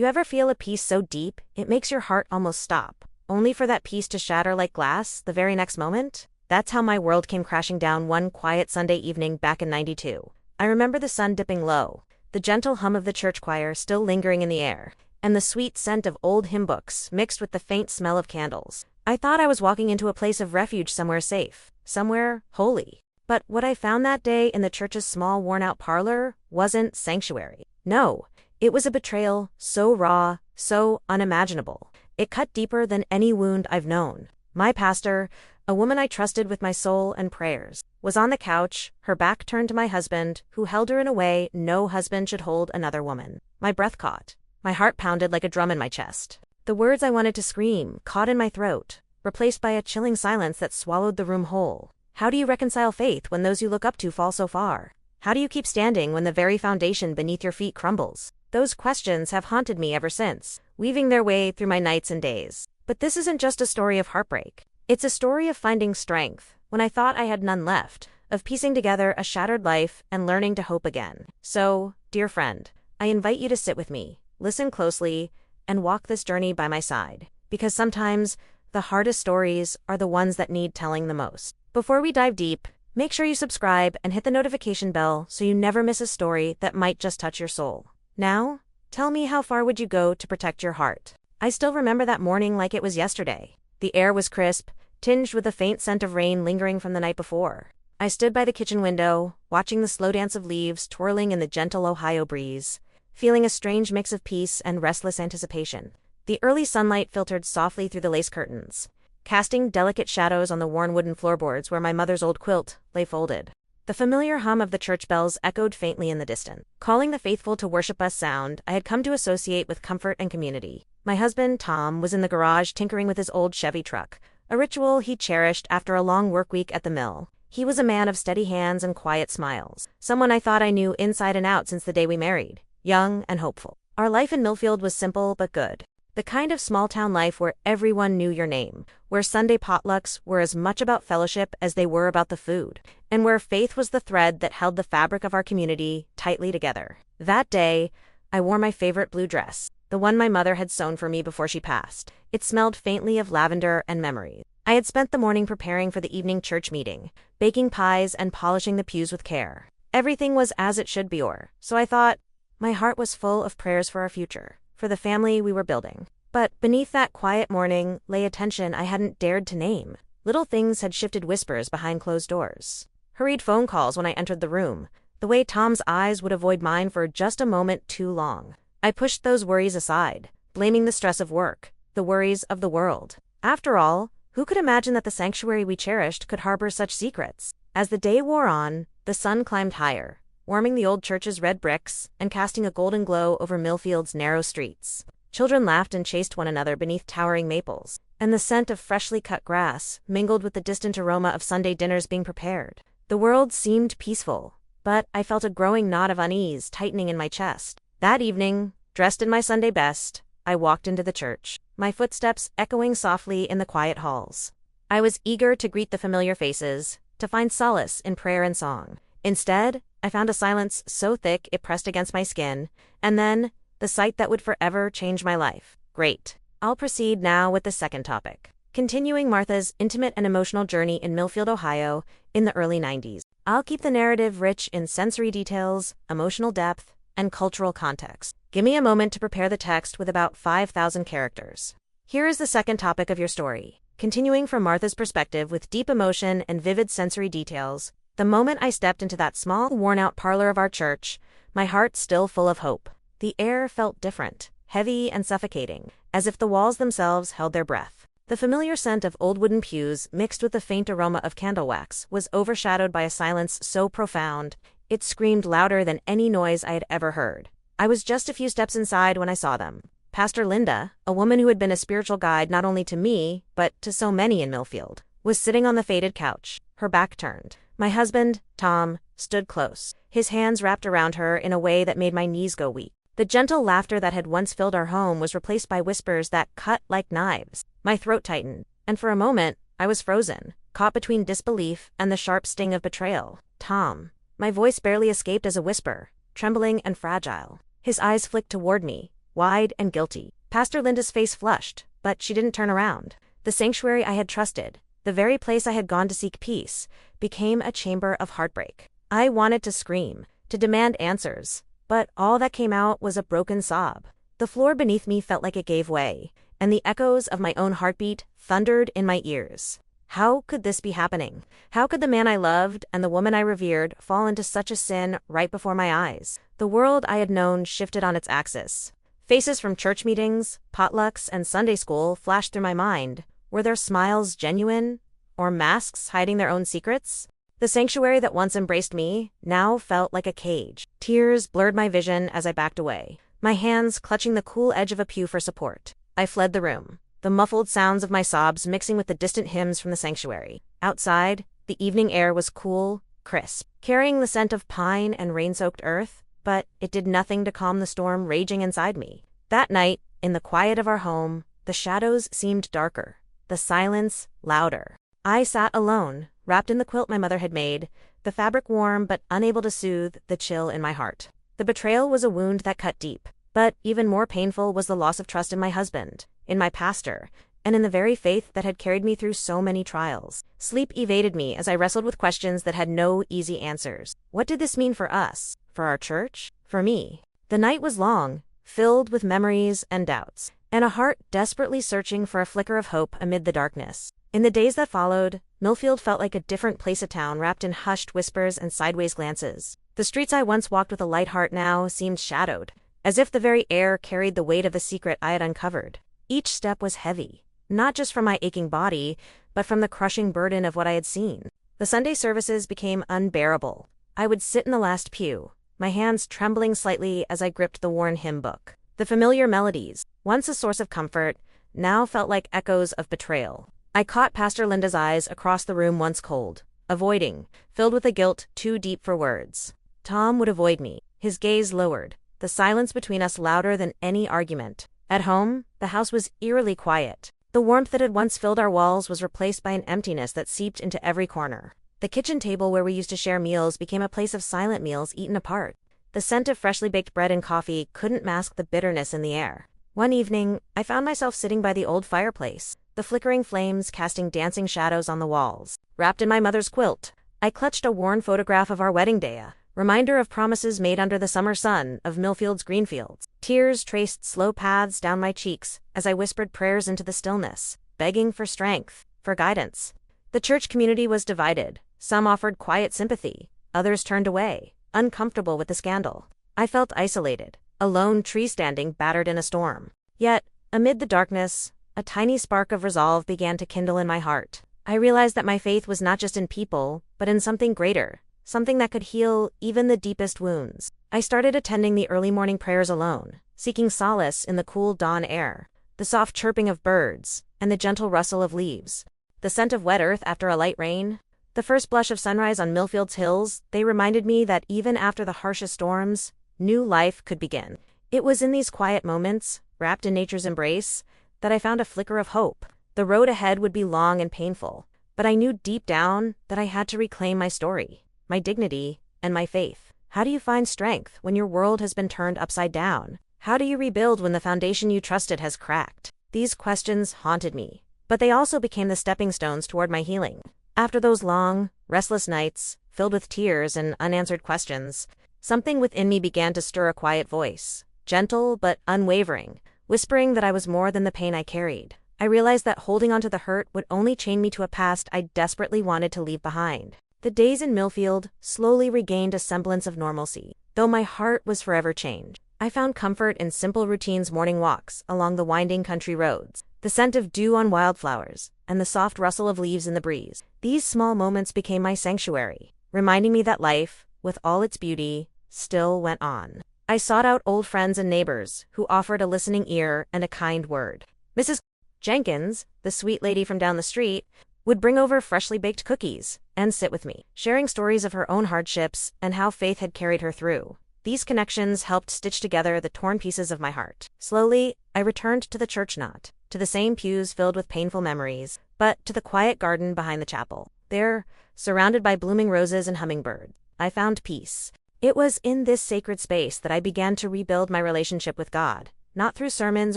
You ever feel a peace so deep, it makes your heart almost stop, only for that peace to shatter like glass the very next moment? That's how my world came crashing down one quiet Sunday evening back in '92. I remember the sun dipping low, the gentle hum of the church choir still lingering in the air, and the sweet scent of old hymn books mixed with the faint smell of candles. I thought I was walking into a place of refuge somewhere safe, somewhere holy. But what I found that day in the church's small worn-out parlor wasn't sanctuary. No, it was a betrayal so raw, so unimaginable. It cut deeper than any wound I've known. My pastor, a woman I trusted with my soul and prayers, was on the couch, her back turned to my husband, who held her in a way no husband should hold another woman. My breath caught. My heart pounded like a drum in my chest. The words I wanted to scream caught in my throat, replaced by a chilling silence that swallowed the room whole. How do you reconcile faith when those you look up to fall so far? How do you keep standing when the very foundation beneath your feet crumbles? Those questions have haunted me ever since, weaving their way through my nights and days. But this isn't just a story of heartbreak. It's a story of finding strength when I thought I had none left, of piecing together a shattered life and learning to hope again. So, dear friend, I invite you to sit with me, listen closely, and walk this journey by my side. Because sometimes, the hardest stories are the ones that need telling the most. Before we dive deep, make sure you subscribe and hit the notification bell so you never miss a story that might just touch your soul. Now, tell me, how far would you go to protect your heart? I still remember that morning like it was yesterday. The air was crisp, tinged with the faint scent of rain lingering from the night before. I stood by the kitchen window, watching the slow dance of leaves twirling in the gentle Ohio breeze, feeling a strange mix of peace and restless anticipation. The early sunlight filtered softly through the lace curtains, casting delicate shadows on the worn wooden floorboards where my mother's old quilt lay folded. The familiar hum of the church bells echoed faintly in the distance, calling the faithful to worship, us sound I had come to associate with comfort and community. My husband, Tom, was in the garage tinkering with his old Chevy truck, a ritual he cherished after a long work week at the mill. He was a man of steady hands and quiet smiles, someone I thought I knew inside and out since the day we married, young and hopeful. Our life in Millfield was simple but good. The kind of small-town life where everyone knew your name, where Sunday potlucks were as much about fellowship as they were about the food, and where faith was the thread that held the fabric of our community tightly together. That day, I wore my favorite blue dress, the one my mother had sewn for me before she passed. It smelled faintly of lavender and memories. I had spent the morning preparing for the evening church meeting, baking pies and polishing the pews with care. Everything was as it should be, or so I thought. My heart was full of prayers for our future, for the family we were building. But beneath that quiet morning lay a tension I hadn't dared to name. Little things had shifted, whispers behind closed doors, hurried phone calls when I entered the room, the way Tom's eyes would avoid mine for just a moment too long. I pushed those worries aside, blaming the stress of work, the worries of the world. After all, who could imagine that the sanctuary we cherished could harbor such secrets? As the day wore on, the sun climbed higher, warming the old church's red bricks and casting a golden glow over Millfield's narrow streets. Children laughed and chased one another beneath towering maples, and the scent of freshly cut grass mingled with the distant aroma of Sunday dinners being prepared. The world seemed peaceful, but I felt a growing knot of unease tightening in my chest. That evening, dressed in my Sunday best, I walked into the church, my footsteps echoing softly in the quiet halls. I was eager to greet the familiar faces, to find solace in prayer and song. Instead, I found a silence so thick it pressed against my skin, and then, the sight that would forever change my life. Great. I'll proceed now with the second topic. Continuing Martha's intimate and emotional journey in Millfield, Ohio, in the early '90s. I'll keep the narrative rich in sensory details, emotional depth, and cultural context. Give me a moment to prepare the text with about 5,000 characters. Here is the second topic of your story. Continuing from Martha's perspective with deep emotion and vivid sensory details, the moment I stepped into that small, worn-out parlor of our church, my heart still full of hope. The air felt different, heavy and suffocating, as if the walls themselves held their breath. The familiar scent of old wooden pews mixed with the faint aroma of candle wax was overshadowed by a silence so profound, it screamed louder than any noise I had ever heard. I was just a few steps inside when I saw them. Pastor Linda, a woman who had been a spiritual guide not only to me, but to so many in Millfield, was sitting on the faded couch, her back turned. My husband, Tom, stood close, his hands wrapped around her in a way that made my knees go weak. The gentle laughter that had once filled our home was replaced by whispers that cut like knives. My throat tightened, and for a moment, I was frozen, caught between disbelief and the sharp sting of betrayal. Tom. My voice barely escaped as a whisper, trembling and fragile. His eyes flicked toward me, wide and guilty. Pastor Linda's face flushed, but she didn't turn around. The sanctuary I had trusted, the very place I had gone to seek peace, became a chamber of heartbreak. I wanted to scream, to demand answers, but all that came out was a broken sob. The floor beneath me felt like it gave way, and the echoes of my own heartbeat thundered in my ears. How could this be happening? How could the man I loved and the woman I revered fall into such a sin right before my eyes? The world I had known shifted on its axis. Faces from church meetings, potlucks, and Sunday school flashed through my mind. Were their smiles genuine? Or masks hiding their own secrets? The sanctuary that once embraced me now felt like a cage. Tears blurred my vision as I backed away, my hands clutching the cool edge of a pew for support. I fled the room, the muffled sounds of my sobs mixing with the distant hymns from the sanctuary. Outside, the evening air was cool, crisp, carrying the scent of pine and rain-soaked earth, but it did nothing to calm the storm raging inside me. That night, in the quiet of our home, the shadows seemed darker, the silence louder. I sat alone, wrapped in the quilt my mother had made, the fabric warm but unable to soothe the chill in my heart. The betrayal was a wound that cut deep, but even more painful was the loss of trust in my husband, in my pastor, and in the very faith that had carried me through so many trials. Sleep evaded me as I wrestled with questions that had no easy answers. What did this mean for us? For our church? For me? The night was long, filled with memories and doubts, and a heart desperately searching for a flicker of hope amid the darkness. In the days that followed, Millfield felt like a different place of town wrapped in hushed whispers and sideways glances. The streets I once walked with a light heart now seemed shadowed, as if the very air carried the weight of the secret I had uncovered. Each step was heavy, not just from my aching body, but from the crushing burden of what I had seen. The Sunday services became unbearable. I would sit in the last pew, my hands trembling slightly as I gripped the worn hymn book. The familiar melodies, once a source of comfort, now felt like echoes of betrayal. I caught Pastor Linda's eyes across the room once cold, avoiding, filled with a guilt too deep for words. Tom would avoid me, his gaze lowered, the silence between us louder than any argument. At home, the house was eerily quiet. The warmth that had once filled our walls was replaced by an emptiness that seeped into every corner. The kitchen table where we used to share meals became a place of silent meals eaten apart. The scent of freshly baked bread and coffee couldn't mask the bitterness in the air. One evening, I found myself sitting by the old fireplace, the flickering flames casting dancing shadows on the walls. Wrapped in my mother's quilt, I clutched a worn photograph of our wedding day, a reminder of promises made under the summer sun of Millfield's green fields. Tears traced slow paths down my cheeks as I whispered prayers into the stillness, begging for strength, for guidance. The church community was divided. Some offered quiet sympathy, others turned away, uncomfortable with the scandal. I felt isolated, a lone tree standing battered in a storm. Yet, amid the darkness, a tiny spark of resolve began to kindle in my heart. I realized that my faith was not just in people, but in something greater, something that could heal even the deepest wounds. I started attending the early morning prayers alone, seeking solace in the cool dawn air, the soft chirping of birds, and the gentle rustle of leaves. The scent of wet earth after a light rain, the first blush of sunrise on Millfield's hills, they reminded me that even after the harshest storms, new life could begin. It was in these quiet moments, wrapped in nature's embrace, that I found a flicker of hope. The road ahead would be long and painful, but I knew deep down that I had to reclaim my story, my dignity, and my faith. How do you find strength when your world has been turned upside down? How do you rebuild when the foundation you trusted has cracked? These questions haunted me, but they also became the stepping stones toward my healing. After those long, restless nights, filled with tears and unanswered questions, something within me began to stir. A quiet voice, gentle but unwavering, whispering that I was more than the pain I carried. I realized that holding onto the hurt would only chain me to a past I desperately wanted to leave behind. The days in Millfield slowly regained a semblance of normalcy, though my heart was forever changed. I found comfort in simple routines: morning walks along the winding country roads, the scent of dew on wildflowers, and the soft rustle of leaves in the breeze. These small moments became my sanctuary, reminding me that life, with all its beauty, still went on. I sought out old friends and neighbors who offered a listening ear and a kind word. Mrs. Jenkins, the sweet lady from down the street, would bring over freshly baked cookies and sit with me, sharing stories of her own hardships and how faith had carried her through. These connections helped stitch together the torn pieces of my heart. Slowly, I returned to the church, not to the same pews filled with painful memories, but to the quiet garden behind the chapel. There, surrounded by blooming roses and hummingbirds, I found peace. It was in this sacred space that I began to rebuild my relationship with God, not through sermons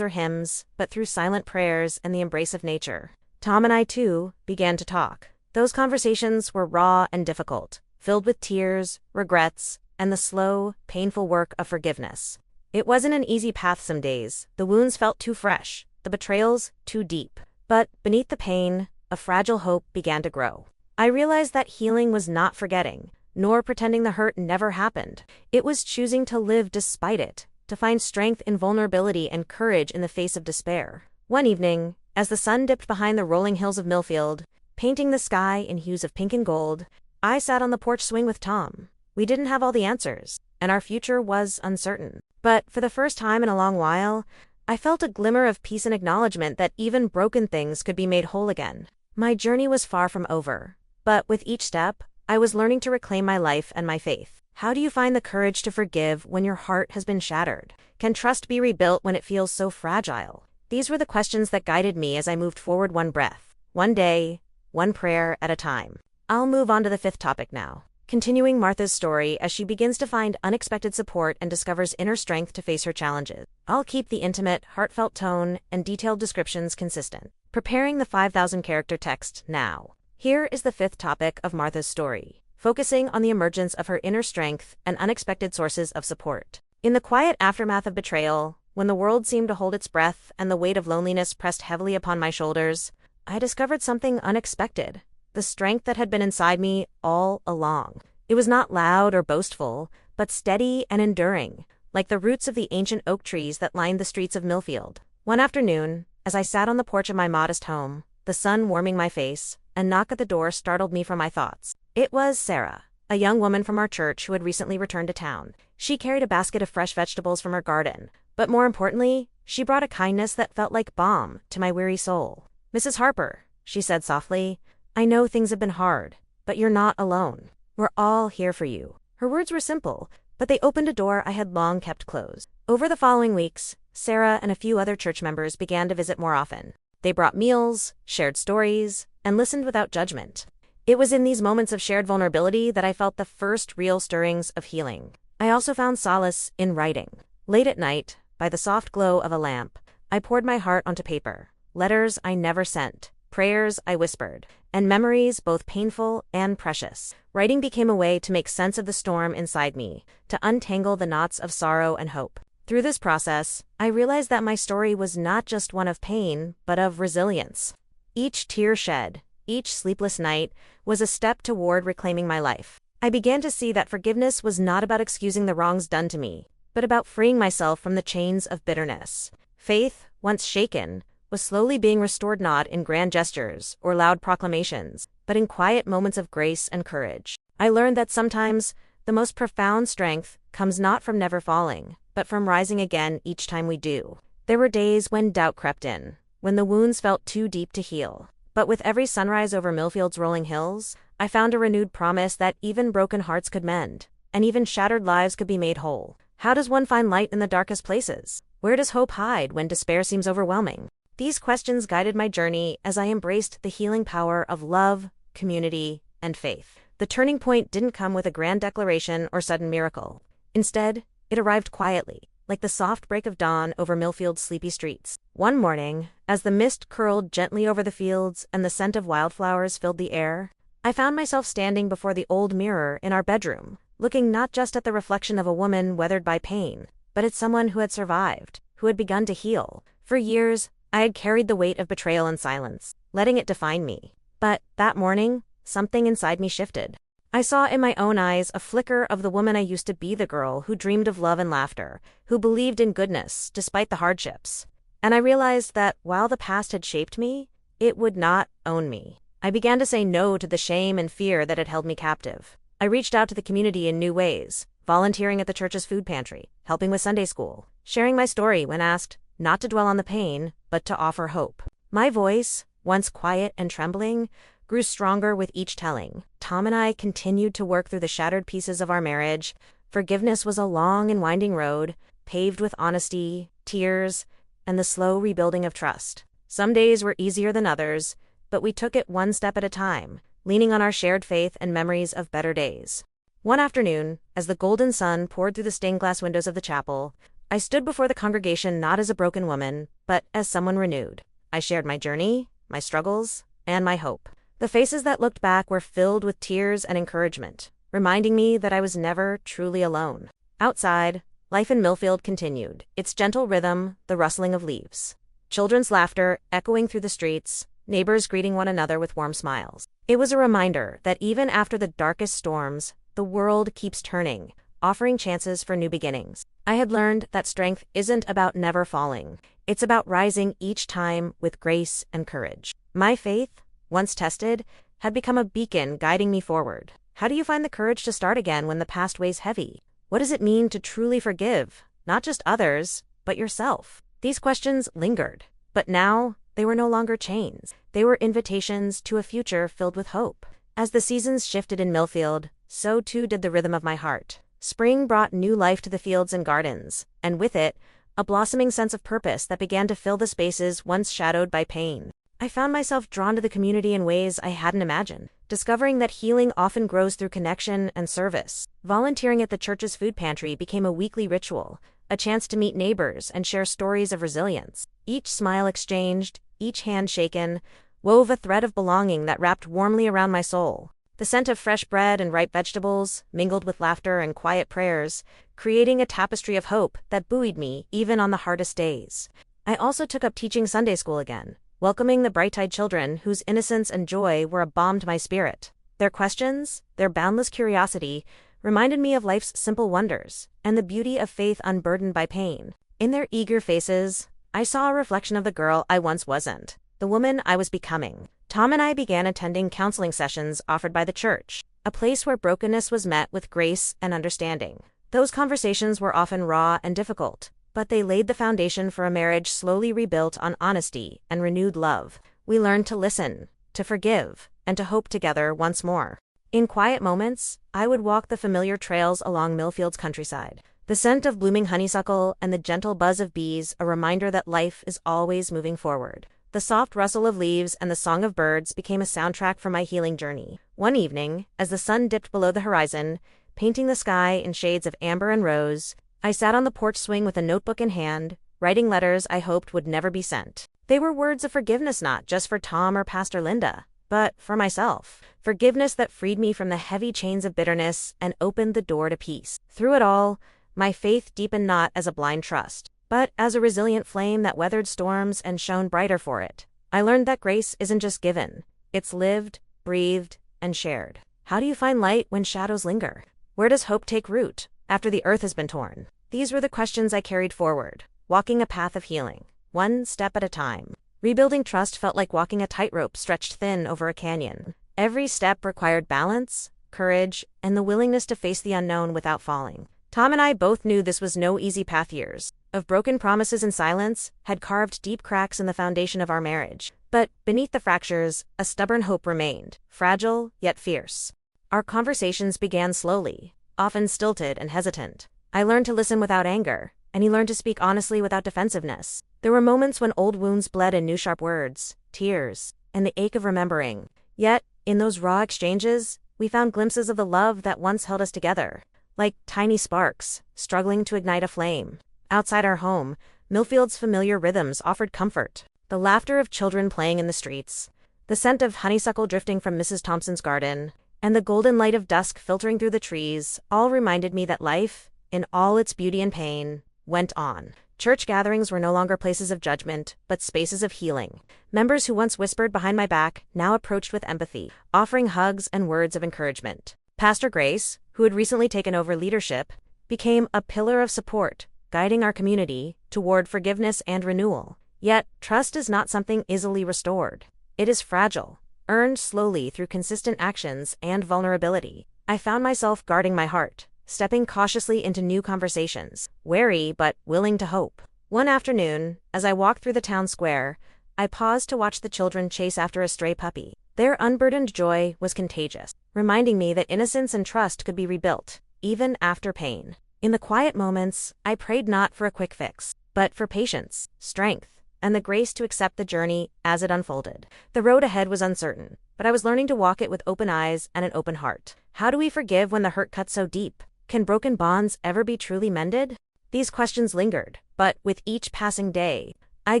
or hymns, but through silent prayers and the embrace of nature. Tom and I, too, began to talk. Those conversations were raw and difficult, filled with tears, regrets, and the slow, painful work of forgiveness. It wasn't an easy path some days. The wounds felt too fresh, the betrayals too deep. But beneath the pain, a fragile hope began to grow. I realized that healing was not forgetting, nor pretending the hurt never happened. It was choosing to live despite it, to find strength in vulnerability and courage in the face of despair. One evening, as the sun dipped behind the rolling hills of Millfield, painting the sky in hues of pink and gold, I sat on the porch swing with Tom. We didn't have all the answers, and our future was uncertain. But for the first time in a long while, I felt a glimmer of peace and acknowledgement that even broken things could be made whole again. My journey was far from over, but with each step, I was learning to reclaim my life and my faith. How do you find the courage to forgive when your heart has been shattered? Can trust be rebuilt when it feels so fragile? These were the questions that guided me as I moved forward one breath, one day, one prayer at a time. I'll move on to the fifth topic now. Continuing Martha's story as she begins to find unexpected support and discovers inner strength to face her challenges. I'll keep the intimate, heartfelt tone and detailed descriptions consistent. Preparing the 5,000-character text now. Here is the fifth topic of Martha's story, focusing on the emergence of her inner strength and unexpected sources of support. In the quiet aftermath of betrayal, when the world seemed to hold its breath and the weight of loneliness pressed heavily upon my shoulders, I discovered something unexpected. The strength that had been inside me all along. It was not loud or boastful, but steady and enduring, like the roots of the ancient oak trees that lined the streets of Millfield. One afternoon, as I sat on the porch of my modest home, the sun warming my face, a knock at the door startled me from my thoughts. It was Sarah, a young woman from our church who had recently returned to town. She carried a basket of fresh vegetables from her garden, but more importantly, she brought a kindness that felt like balm to my weary soul. "Mrs. Harper," she said softly, "I know things have been hard, but you're not alone. We're all here for you." Her words were simple, but they opened a door I had long kept closed. Over the following weeks, Sarah and a few other church members began to visit more often. They brought meals, shared stories, and listened without judgment. It was in these moments of shared vulnerability that I felt the first real stirrings of healing. I also found solace in writing. Late at night, by the soft glow of a lamp, I poured my heart onto paper. Letters I never sent, prayers I whispered, and memories both painful and precious. Writing became a way to make sense of the storm inside me, to untangle the knots of sorrow and hope. Through this process, I realized that my story was not just one of pain, but of resilience. Each tear shed, each sleepless night, was a step toward reclaiming my life. I began to see that forgiveness was not about excusing the wrongs done to me, but about freeing myself from the chains of bitterness. Faith, once shaken, was slowly being restored not in grand gestures or loud proclamations, but in quiet moments of grace and courage. I learned that sometimes the most profound strength comes not from never falling, but from rising again each time we do. There were days when doubt crept in, when the wounds felt too deep to heal. But with every sunrise over Millfield's rolling hills, I found a renewed promise that even broken hearts could mend, and even shattered lives could be made whole. How does one find light in the darkest places? Where does hope hide when despair seems overwhelming? These questions guided my journey as I embraced the healing power of love, community, and faith. The turning point didn't come with a grand declaration or sudden miracle. Instead, it arrived quietly, like the soft break of dawn over Millfield's sleepy streets. One morning, as the mist curled gently over the fields and the scent of wildflowers filled the air, I found myself standing before the old mirror in our bedroom, looking not just at the reflection of a woman weathered by pain, but at someone who had survived, who had begun to heal. For years, I had carried the weight of betrayal in silence, letting it define me. But that morning, something inside me shifted. I saw in my own eyes a flicker of the woman I used to be, the girl who dreamed of love and laughter, who believed in goodness despite the hardships. And I realized that while the past had shaped me, it would not own me. I began to say no to the shame and fear that had held me captive. I reached out to the community in new ways, volunteering at the church's food pantry, helping with Sunday school, sharing my story when asked, not to dwell on the pain, but to offer hope. My voice, once quiet and trembling, grew stronger with each telling. Tom and I continued to work through the shattered pieces of our marriage. Forgiveness was a long and winding road, paved with honesty, tears, and the slow rebuilding of trust. Some days were easier than others, but we took it one step at a time, leaning on our shared faith and memories of better days. One afternoon, as the golden sun poured through the stained glass windows of the chapel, I stood before the congregation not as a broken woman, but as someone renewed. I shared my journey, my struggles, and my hope. The faces that looked back were filled with tears and encouragement, reminding me that I was never truly alone. Outside, life in Millfield continued, its gentle rhythm, the rustling of leaves. Children's laughter echoing through the streets, neighbors greeting one another with warm smiles. It was a reminder that even after the darkest storms, the world keeps turning, offering chances for new beginnings. I had learned that strength isn't about never falling. It's about rising each time with grace and courage. My faith, once tested, had become a beacon guiding me forward. How do you find the courage to start again when the past weighs heavy? What does it mean to truly forgive, not just others, but yourself? These questions lingered, but now they were no longer chains. They were invitations to a future filled with hope. As the seasons shifted in Millfield, so too did the rhythm of my heart. Spring brought new life to the fields and gardens, and with it, a blossoming sense of purpose that began to fill the spaces once shadowed by pain. I found myself drawn to the community in ways I hadn't imagined, discovering that healing often grows through connection and service. Volunteering at the church's food pantry became a weekly ritual, a chance to meet neighbors and share stories of resilience. Each smile exchanged, each hand shaken, wove a thread of belonging that wrapped warmly around my soul. The scent of fresh bread and ripe vegetables, mingled with laughter and quiet prayers, creating a tapestry of hope that buoyed me even on the hardest days. I also took up teaching Sunday school again, welcoming the bright-eyed children whose innocence and joy were a balm to my spirit. Their questions, their boundless curiosity, reminded me of life's simple wonders and the beauty of faith unburdened by pain. In their eager faces, I saw a reflection of the girl I once wasn't, the woman I was becoming. Tom and I began attending counseling sessions offered by the church, a place where brokenness was met with grace and understanding. Those conversations were often raw and difficult, but they laid the foundation for a marriage slowly rebuilt on honesty and renewed love. We learned to listen, to forgive, and to hope together once more. In quiet moments, I would walk the familiar trails along Millfield's countryside. The scent of blooming honeysuckle and the gentle buzz of bees, a reminder that life is always moving forward. The soft rustle of leaves and the song of birds became a soundtrack for my healing journey. One evening, as the sun dipped below the horizon, painting the sky in shades of amber and rose, I sat on the porch swing with a notebook in hand, writing letters I hoped would never be sent. They were words of forgiveness not just for Tom or Pastor Linda, but for myself. Forgiveness that freed me from the heavy chains of bitterness and opened the door to peace. Through it all, my faith deepened not as a blind trust, but as a resilient flame that weathered storms and shone brighter for it. I learned that grace isn't just given, it's lived, breathed, and shared. How do you find light when shadows linger? Where does hope take root after the earth has been torn? These were the questions I carried forward, walking a path of healing, one step at a time. Rebuilding trust felt like walking a tightrope stretched thin over a canyon. Every step required balance, courage, and the willingness to face the unknown without falling. Tom and I both knew this was no easy path. Years of broken promises and silence had carved deep cracks in the foundation of our marriage. But beneath the fractures, a stubborn hope remained, fragile yet fierce. Our conversations began slowly, often stilted and hesitant. I learned to listen without anger, and he learned to speak honestly without defensiveness. There were moments when old wounds bled in new sharp words, tears, and the ache of remembering. Yet, in those raw exchanges, we found glimpses of the love that once held us together, like tiny sparks, struggling to ignite a flame. Outside our home, Millfield's familiar rhythms offered comfort. The laughter of children playing in the streets, the scent of honeysuckle drifting from Mrs. Thompson's garden, and the golden light of dusk filtering through the trees all reminded me that life, in all its beauty and pain, went on. Church gatherings were no longer places of judgment, but spaces of healing. Members who once whispered behind my back now approached with empathy, offering hugs and words of encouragement. Pastor Grace, who had recently taken over leadership, became a pillar of support, guiding our community toward forgiveness and renewal. Yet, trust is not something easily restored. It is fragile, earned slowly through consistent actions and vulnerability. I found myself guarding my heart, stepping cautiously into new conversations, wary but willing to hope. One afternoon, as I walked through the town square, I paused to watch the children chase after a stray puppy. Their unburdened joy was contagious, reminding me that innocence and trust could be rebuilt, even after pain. In the quiet moments, I prayed not for a quick fix, but for patience, strength, and the grace to accept the journey as it unfolded. The road ahead was uncertain, but I was learning to walk it with open eyes and an open heart. How do we forgive when the hurt cuts so deep? Can broken bonds ever be truly mended? These questions lingered, but with each passing day, I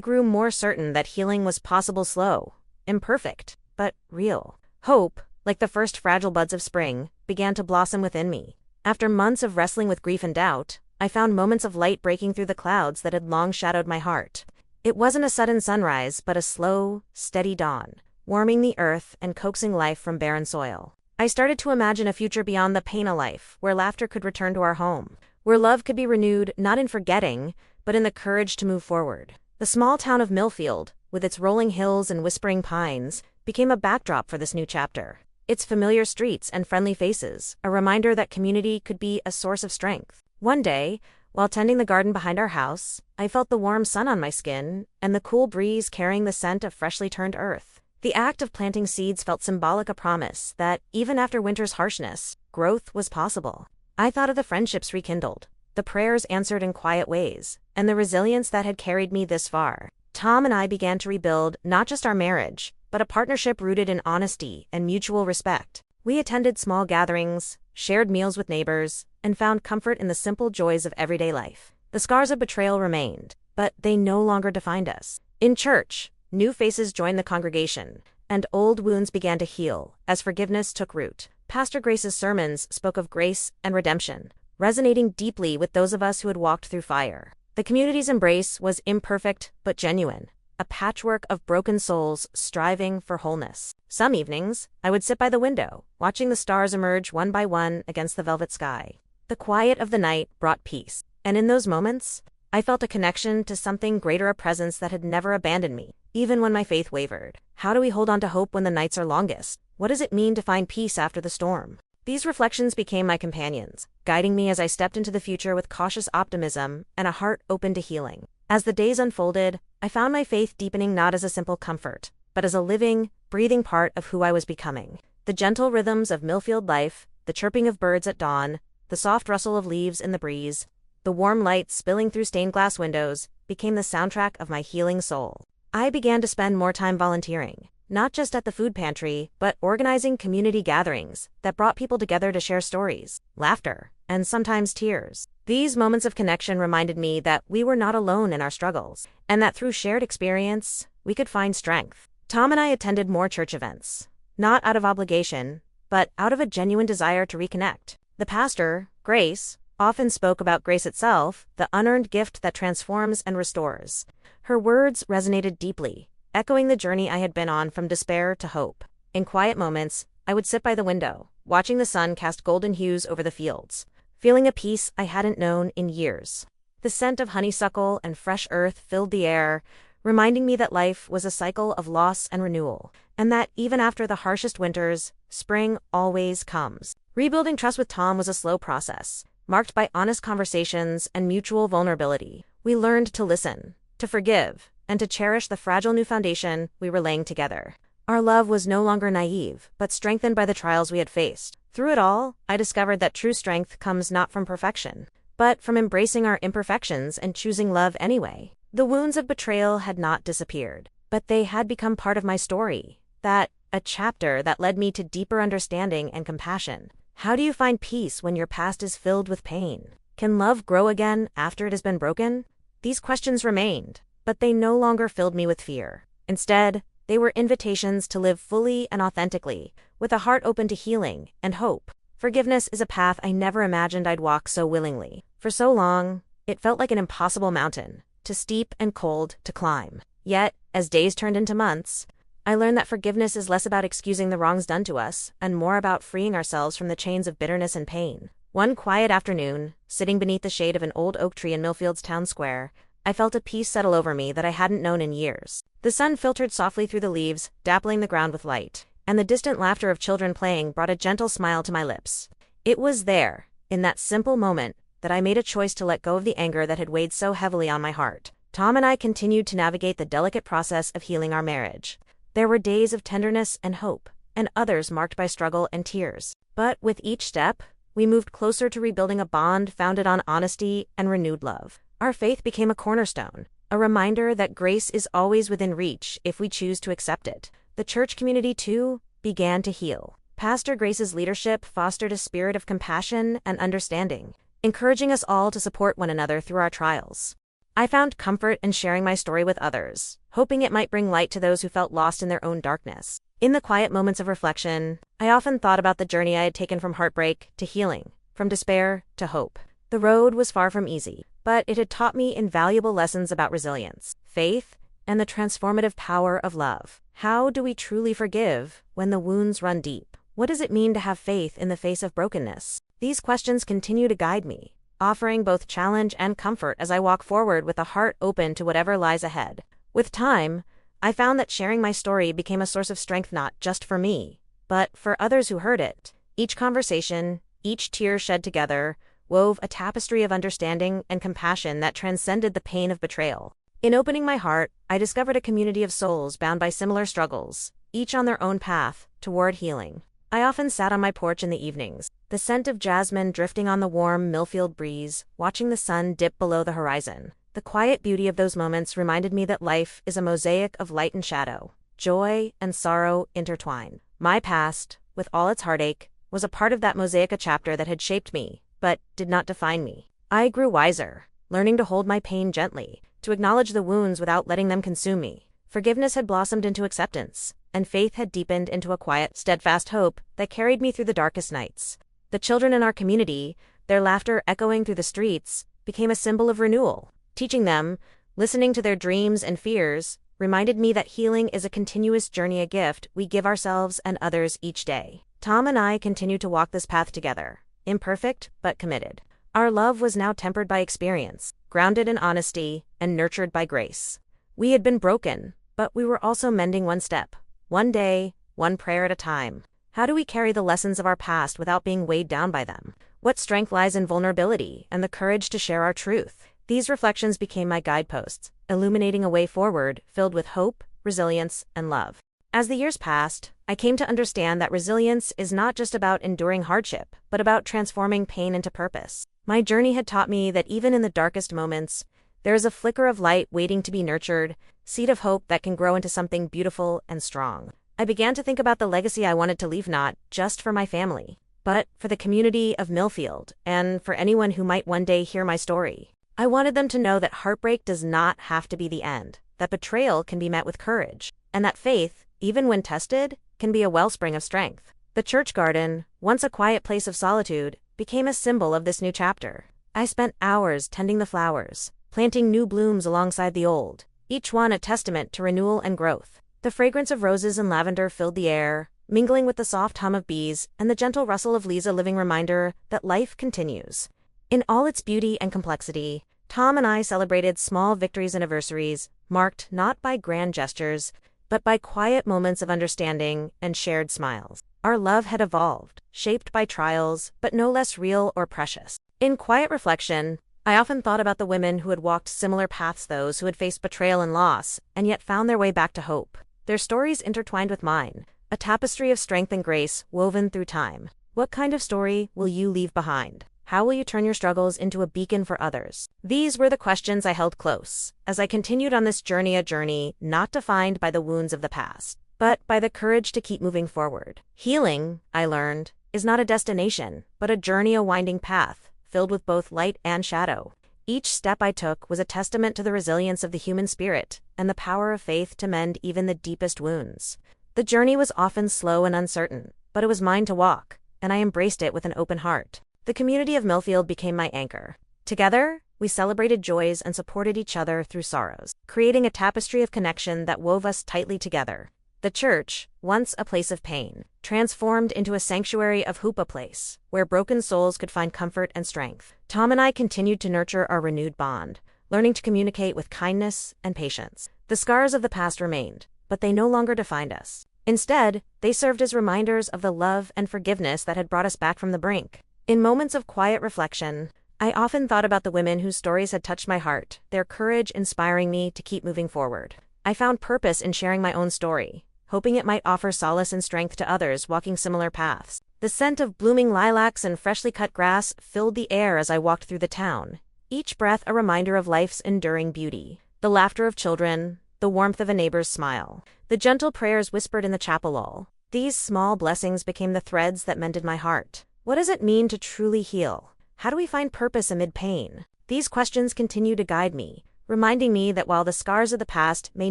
grew more certain that healing was possible, slow, imperfect, but real. Hope, like the first fragile buds of spring, began to blossom within me. After months of wrestling with grief and doubt, I found moments of light breaking through the clouds that had long shadowed my heart. It wasn't a sudden sunrise, but a slow, steady dawn, warming the earth and coaxing life from barren soil. I started to imagine a future beyond the pain of life, where laughter could return to our home, where love could be renewed not in forgetting, but in the courage to move forward. The small town of Millfield, with its rolling hills and whispering pines, became a backdrop for this new chapter. Its familiar streets and friendly faces, a reminder that community could be a source of strength. One day, while tending the garden behind our house, I felt the warm sun on my skin and the cool breeze carrying the scent of freshly turned earth. The act of planting seeds felt symbolic, a promise that, even after winter's harshness, growth was possible. I thought of the friendships rekindled, the prayers answered in quiet ways, and the resilience that had carried me this far. Tom and I began to rebuild not just our marriage, but a partnership rooted in honesty and mutual respect. We attended small gatherings, shared meals with neighbors, and found comfort in the simple joys of everyday life. The scars of betrayal remained, but they no longer defined us. In church, new faces joined the congregation, and old wounds began to heal as forgiveness took root. Pastor Grace's sermons spoke of grace and redemption, resonating deeply with those of us who had walked through fire. The community's embrace was imperfect but genuine, a patchwork of broken souls striving for wholeness. Some evenings, I would sit by the window, watching the stars emerge one by one against the velvet sky. The quiet of the night brought peace, and in those moments, I felt a connection to something greater, a presence that had never abandoned me, even when my faith wavered. How do we hold on to hope when the nights are longest? What does it mean to find peace after the storm? These reflections became my companions, guiding me as I stepped into the future with cautious optimism and a heart open to healing. As the days unfolded, I found my faith deepening not as a simple comfort, but as a living, breathing part of who I was becoming. The gentle rhythms of Millfield life, the chirping of birds at dawn, the soft rustle of leaves in the breeze, the warm light spilling through stained glass windows, became the soundtrack of my healing soul. I began to spend more time volunteering, not just at the food pantry, but organizing community gatherings that brought people together to share stories, laughter, and sometimes tears. These moments of connection reminded me that we were not alone in our struggles, and that through shared experience, we could find strength. Tom and I attended more church events, not out of obligation, but out of a genuine desire to reconnect. The pastor, Grace, often spoke about grace itself, the unearned gift that transforms and restores. Her words resonated deeply, echoing the journey I had been on from despair to hope. In quiet moments, I would sit by the window, watching the sun cast golden hues over the fields, feeling a peace I hadn't known in years. The scent of honeysuckle and fresh earth filled the air, reminding me that life was a cycle of loss and renewal, and that even after the harshest winters, spring always comes. Rebuilding trust with Tom was a slow process, marked by honest conversations and mutual vulnerability. We learned to listen, to forgive, and to cherish the fragile new foundation we were laying together. Our love was no longer naive, but strengthened by the trials we had faced. Through it all, I discovered that true strength comes not from perfection, but from embracing our imperfections and choosing love anyway. The wounds of betrayal had not disappeared, but they had become part of my story, a chapter that led me to deeper understanding and compassion. How do you find peace when your past is filled with pain? Can love grow again after it has been broken? These questions remained, but they no longer filled me with fear. Instead, they were invitations to live fully and authentically, with a heart open to healing and hope. Forgiveness is a path I never imagined I'd walk so willingly. For so long, it felt like an impossible mountain, too steep and cold to climb. Yet, as days turned into months, I learned that forgiveness is less about excusing the wrongs done to us and more about freeing ourselves from the chains of bitterness and pain. One quiet afternoon, sitting beneath the shade of an old oak tree in Millfield's town square, I felt a peace settle over me that I hadn't known in years. The sun filtered softly through the leaves, dappling the ground with light, and the distant laughter of children playing brought a gentle smile to my lips. It was there, in that simple moment, that I made a choice to let go of the anger that had weighed so heavily on my heart. Tom and I continued to navigate the delicate process of healing our marriage. There were days of tenderness and hope, and others marked by struggle and tears. But with each step, we moved closer to rebuilding a bond founded on honesty and renewed love. Our faith became a cornerstone, a reminder that grace is always within reach if we choose to accept it. The church community, too, began to heal. Pastor Grace's leadership fostered a spirit of compassion and understanding, encouraging us all to support one another through our trials. I found comfort in sharing my story with others, hoping it might bring light to those who felt lost in their own darkness. In the quiet moments of reflection, I often thought about the journey I had taken from heartbreak to healing, from despair to hope. The road was far from easy, but it had taught me invaluable lessons about resilience, faith, and the transformative power of love. How do we truly forgive when the wounds run deep? What does it mean to have faith in the face of brokenness? These questions continue to guide me, offering both challenge and comfort as I walk forward with a heart open to whatever lies ahead. With time, I found that sharing my story became a source of strength not just for me, but for others who heard it. Each conversation, each tear shed together, wove a tapestry of understanding and compassion that transcended the pain of betrayal. In opening my heart, I discovered a community of souls bound by similar struggles, each on their own path toward healing. I often sat on my porch in the evenings, the scent of jasmine drifting on the warm Millfield breeze, watching the sun dip below the horizon. The quiet beauty of those moments reminded me that life is a mosaic of light and shadow, joy and sorrow intertwined. My past, with all its heartache, was a part of that mosaic, a chapter that had shaped me, but did not define me. I grew wiser, learning to hold my pain gently, to acknowledge the wounds without letting them consume me. Forgiveness had blossomed into acceptance, and faith had deepened into a quiet, steadfast hope that carried me through the darkest nights. The children in our community, their laughter echoing through the streets, became a symbol of renewal. Teaching them, listening to their dreams and fears, reminded me that healing is a continuous journey, a gift we give ourselves and others each day. Tom and I continued to walk this path together, imperfect but committed. Our love was now tempered by experience, grounded in honesty, and nurtured by grace. We had been broken, but we were also mending one step, one day, one prayer at a time. How do we carry the lessons of our past without being weighed down by them? What strength lies in vulnerability and the courage to share our truth? These reflections became my guideposts, illuminating a way forward filled with hope, resilience, and love. As the years passed, I came to understand that resilience is not just about enduring hardship, but about transforming pain into purpose. My journey had taught me that even in the darkest moments, there is a flicker of light waiting to be nurtured, seed of hope that can grow into something beautiful and strong. I began to think about the legacy I wanted to leave, not just for my family, but for the community of Millfield and for anyone who might one day hear my story. I wanted them to know that heartbreak does not have to be the end, that betrayal can be met with courage, and that faith, even when tested, can be a wellspring of strength. The church garden, once a quiet place of solitude, became a symbol of this new chapter. I spent hours tending the flowers, planting new blooms alongside the old, each one a testament to renewal and growth. The fragrance of roses and lavender filled the air, mingling with the soft hum of bees and the gentle rustle of leaves, a living reminder that life continues. In all its beauty and complexity, Tom and I celebrated small victories, anniversaries, marked not by grand gestures, but by quiet moments of understanding and shared smiles. Our love had evolved, shaped by trials, but no less real or precious. In quiet reflection, I often thought about the women who had walked similar paths, those who had faced betrayal and loss, and yet found their way back to hope. Their stories intertwined with mine, a tapestry of strength and grace woven through time. What kind of story will you leave behind? How will you turn your struggles into a beacon for others? These were the questions I held close as I continued on this journey, a journey not defined by the wounds of the past, but by the courage to keep moving forward. Healing, I learned, is not a destination, but a journey, a winding path, filled with both light and shadow. Each step I took was a testament to the resilience of the human spirit and the power of faith to mend even the deepest wounds. The journey was often slow and uncertain, but it was mine to walk, and I embraced it with an open heart. The community of Millfield became my anchor. Together, we celebrated joys and supported each other through sorrows, creating a tapestry of connection that wove us tightly together. The church, once a place of pain, transformed into a sanctuary of hope, a place where broken souls could find comfort and strength. Tom and I continued to nurture our renewed bond, learning to communicate with kindness and patience. The scars of the past remained, but they no longer defined us. Instead, they served as reminders of the love and forgiveness that had brought us back from the brink. In moments of quiet reflection, I often thought about the women whose stories had touched my heart, their courage inspiring me to keep moving forward. I found purpose in sharing my own story, hoping it might offer solace and strength to others walking similar paths. The scent of blooming lilacs and freshly cut grass filled the air as I walked through the town, each breath a reminder of life's enduring beauty. The laughter of children, the warmth of a neighbor's smile, the gentle prayers whispered in the chapel all. These small blessings became the threads that mended my heart. What does it mean to truly heal? How do we find purpose amid pain? These questions continue to guide me, reminding me that while the scars of the past may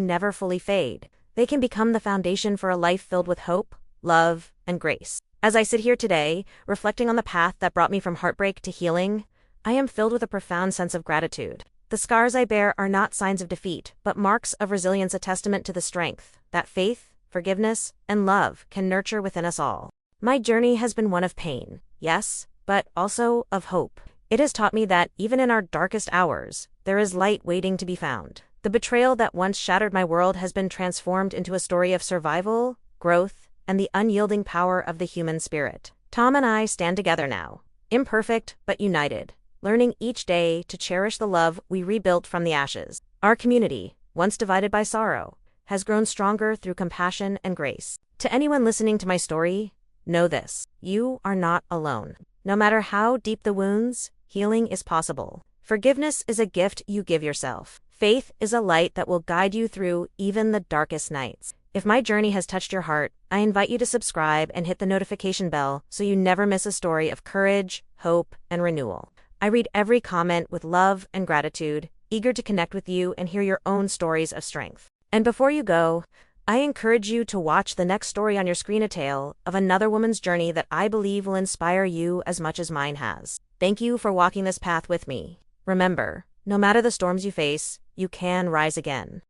never fully fade, they can become the foundation for a life filled with hope, love, and grace. As I sit here today, reflecting on the path that brought me from heartbreak to healing, I am filled with a profound sense of gratitude. The scars I bear are not signs of defeat, but marks of resilience, a testament to the strength that faith, forgiveness, and love can nurture within us all. My journey has been one of pain, yes, but also of hope. It has taught me that, even in our darkest hours, there is light waiting to be found. The betrayal that once shattered my world has been transformed into a story of survival, growth, and the unyielding power of the human spirit. Tom and I stand together now, imperfect but united, learning each day to cherish the love we rebuilt from the ashes. Our community, once divided by sorrow, has grown stronger through compassion and grace. To anyone listening to my story, know this: you are not alone. No matter how deep the wounds, healing is possible. Forgiveness is a gift you give yourself. Faith is a light that will guide you through even the darkest nights. If my journey has touched your heart, I invite you to subscribe and hit the notification bell so you never miss a story of courage, hope, and renewal. I read every comment with love and gratitude, eager to connect with you and hear your own stories of strength. And before you go, I encourage you to watch the next story on your screen, a tale of another woman's journey that I believe will inspire you as much as mine has. Thank you for walking this path with me. Remember, no matter the storms you face, you can rise again.